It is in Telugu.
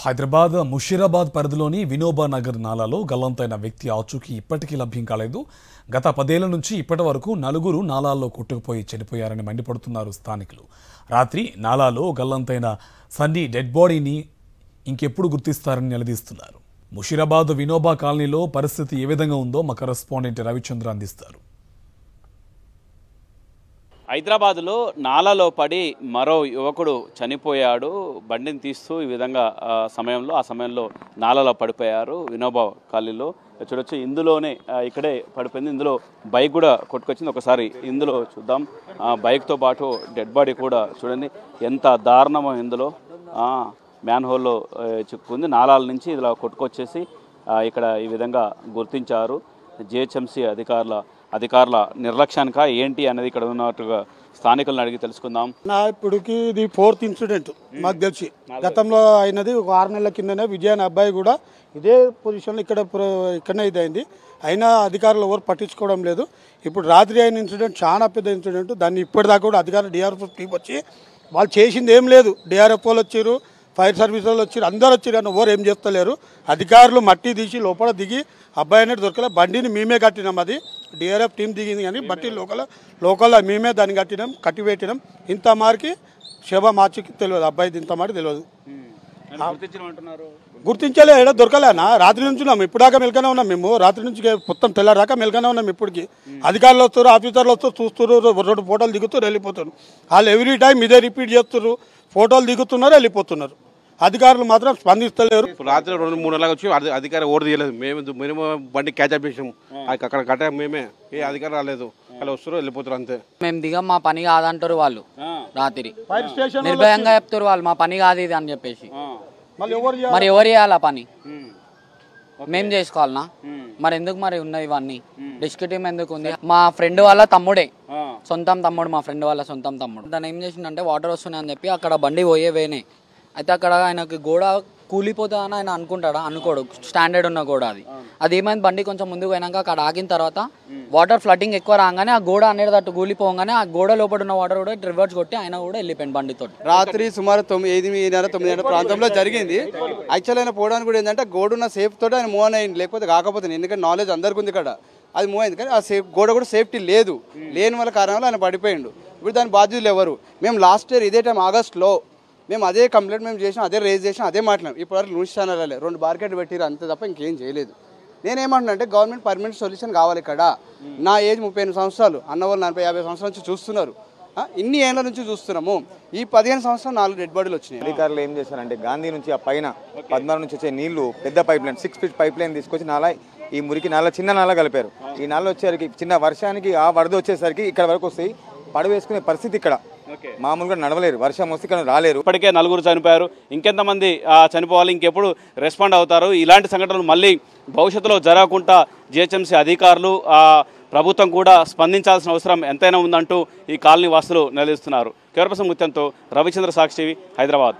హైదరాబాద్ ముషీరాబాద్ పరిధిలోని వినోబా నగర్ నాలాలో గల్లంతైన వ్యక్తి ఆచూకీ ఇప్పటికీ లభ్యం కాలేదు. గత 10 ఏళ్ల నుంచి ఇప్పటి వరకు 4 నాలాల్లో కొట్టుకుపోయి చనిపోయారని మండిపడుతున్నారు స్థానికులు. రాత్రి నాలాలో గల్లంతైన సన్నీ డెడ్ బాడీని ఇంకెప్పుడు గుర్తిస్తారని నిలదీస్తున్నారు. ముషీరాబాద్ వినోబా కాలనీలో పరిస్థితి ఏ విధంగా ఉందో మా కరెస్పాండెంట్ రవిచంద్ర అందిస్తారు. హైదరాబాద్లో నాలాలో పడి మరో యువకుడు చనిపోయాడు. బండిని తీస్తూ ఈ విధంగా ఆ సమయంలో నాలాలో పడిపోయారు. వినోబా కాలనీలో చూడొచ్చు. ఇందులోనే ఇక్కడే పడిపోయింది. ఇందులో బైక్ కూడా కొట్టుకొచ్చింది. ఒకసారి ఇందులో చూద్దాం. బైక్తో పాటు డెడ్ బాడీ కూడా చూడండి ఎంత దారుణమో. ఇందులో మ్యాన్ హోల్లో చిక్కుకుంది. నాలాల నుంచి ఇలా కొట్టుకొచ్చేసి ఇక్కడ ఈ విధంగా గుర్తించారు. జిహెచ్ఎంసీ అధికారుల నిర్లక్ష్యానిక ఏంటి అనేది ఇక్కడ ఉన్నట్టుగా స్థానికులను అడిగి తెలుసుకుందాం. ఇప్పటికి ఇది 4th ఇన్సిడెంట్ మాకు తెలిసి. గతంలో అయినది ఒక 6 నెలల కిందనే విజయ్ అనే అబ్బాయి కూడా ఇదే పొజిషన్లో ఇక్కడనే ఇదైంది. అయినా అధికారులు ఎవరు పట్టించుకోవడం లేదు. ఇప్పుడు రాత్రి అయిన ఇన్సిడెంట్ చాలా పెద్ద ఇన్సిడెంట్. దాన్ని ఇప్పటిదాకా కూడా అధికారులు డిఆర్ఎఫ్ టీం వచ్చి వాళ్ళు చేసింది ఏం లేదు. డిఆర్ఎఫ్ వాళ్ళు వచ్చారు, ఫైర్ సర్వీస్ వాళ్ళు వచ్చారు, అందరు వచ్చారు కానీ ఎవరు ఏం చేస్తలేరు. అధికారులు మట్టి తీసి లోపల దిగి అబ్బాయి అనేది దొరకలే. బండిని మేమే కట్టినాం. అది డిఆర్ఎఫ్ టీం దిగింది కానీ బట్టి లోకల్ మేమే దాన్ని కట్టి పెట్టినాం. ఇంత మారికి శవ మార్చికి తెలియదు. అబ్బాయిది ఇంత మారికి తెలియదు. గుర్తించలే, ఏదో దొరకలేనా. రాత్రి నుంచి ఉన్నాం, ఇప్పుడాక మెలకనే ఉన్నాం. మేము రాత్రి నుంచి మొత్తం తెల్లారాక మెలకనే ఉన్నాం. ఇప్పటికి అధికారులు వస్తారు, ఆఫీసర్లు వస్తారు, చూస్తారు, 2 ఫోటోలు దిగుతారు, వెళ్ళిపోతారు. వాళ్ళు ఎవ్రీ టైం ఇదే రిపీట్ చేస్తారు. ఫోటోలు దిగుతున్నారు, వెళ్ళిపోతున్నారు. అధికారులు మాత్రం స్పందిస్తలేరు. రాత్రి 2-3 నెలలకు వచ్చి అధికారి ఓటు తీయలేదు. మేము బండి క్యాచ్అప్ చేసాము. అక్కడ కట్ట మేమే, ఏ అధికారం రాలేదు. వాళ్ళు వస్తారు, వెళ్ళిపోతారు అంతే. మేము దిగం, మా పని కాదంటారు వాళ్ళు. రాత్రి నిర్భయంగా చెప్తారు వాళ్ళు, మా పని కాదు ఇది అని చెప్పేసి. మరి ఎవరు చేయాలి ఆ పని? మేము చేసుకోవాలనా? మరి ఎందుకు మరి ఉన్నది ఇవన్నీ? డిస్క్ టీం ఎందుకు ఉంది? మా ఫ్రెండ్ వాళ్ళ తమ్ముడే, సొంతం తమ్ముడు. మా ఫ్రెండ్ వాళ్ళ సొంతం తమ్ముడు. దాన్ని ఏం చేసిందంటే వాటర్ వస్తున్నాయి అని చెప్పి అక్కడ బండి పోయే వేనే. అయితే అక్కడ ఆయనకి గోడ కూలిపోతుందని ఆయన అనుకుంటాడా? అనుకోడు. స్టాండర్డ్ ఉన్న గోడ అది ఏమైంది, బండి కొంచెం ముందుకు పోయినాక అక్కడ ఆగిన తర్వాత వాటర్ ఫ్లడ్డింగ్ ఎక్కువ రాగానే ఆ గోడ అనేది అటు కూలిపోగానే ఆ గోడ లోపల ఉన్న వాటర్ కూడా రివర్స్ కొట్టి ఆయన కూడా వెళ్ళిపోయింది బండితో. రాత్రి సుమారు 9:30 ప్రాంతంలో జరిగింది. యాక్చువల్ అయినా పోవడానికి కూడా ఏంటంటే గోడ ఉన్న సేఫ్ తోటి ఆయన మూవ్ అయింది, లేకపోతే కాకపోతుంది. ఎందుకంటే నాలెడ్జ్ అందరికి ఉంది ఇక్కడ. అది మూవ్ అయింది కానీ ఆ గోడ కూడా సేఫ్టీ లేని వల్ల కారణంలో ఆయన పడిపోయిండు. ఇప్పుడు దాని బాధ్యతలు ఎవరు? మేము లాస్ట్ ఇయర్ ఇదే టైం ఆగస్ట్లో మేము అదే కంప్లైంట్ మేము చేసాం, అదే రేజ్ చేసాం, అదే మాట్లాడాం. ఇప్పటివరకు న్యూస్ ఛానల్ 2 బార్కెట్ పెట్టిరు అంతే తప్ప ఇంకేం చేయలేదు. నేనేమంటున్నా అంటే గవర్నమెంట్ పర్మనెంట్ సొల్యూషన్ కావాలి ఇక్కడ. నా ఏజ్ 38 సంవత్సరాలు, అన్న వాళ్ళు 40-50 సంవత్సరాల నుంచి చూస్తున్నారు. ఇన్ని ఏళ్ళ నుంచి చూస్తున్నాము. ఈ 15 సంవత్సరాలు 4 డెడ్ బాడీలు వచ్చినాయి. అధికారులు ఏం చేశారంటే గాంధీ నుంచి ఆ పైన 14 నుంచి వచ్చే నీళ్లు పెద్ద pipe line 6 feet pipe line తీసుకొచ్చి ఈ మురికి చిన్న నాలా కలిపారు. ఈ నాల వచ్చేసరికి చిన్న వర్షానికి ఆ వరద వచ్చేసరికి ఇక్కడ వరకు వస్తాయి. పడవేసుకునే పరిస్థితి ఇక్కడ మామూలుగా నడవలేరు. వర్షం వస్తే ఇక్కడ రాలేరు. ఇప్పటికే 4 చనిపోయారు. ఇంకెంతమంది చనిపోవాలి? ఇంకెప్పుడు రెస్పాండ్ అవుతారు? ఇలాంటి సంఘటనలు మళ్ళీ భవిష్యత్తులో జరగకుండా జిహెచ్ఎంసీ అధికారులు ప్రభుత్వం కూడా స్పందించాల్సిన అవసరం ఎంతైనా ఉందంటూ ఈ కాలనీ వాసులు నిలదీస్తున్నారు. కెమెరా పర్సన్ ముత్యంతో రవిచంద్ర, సాక్షి టీవీ, హైదరాబాద్.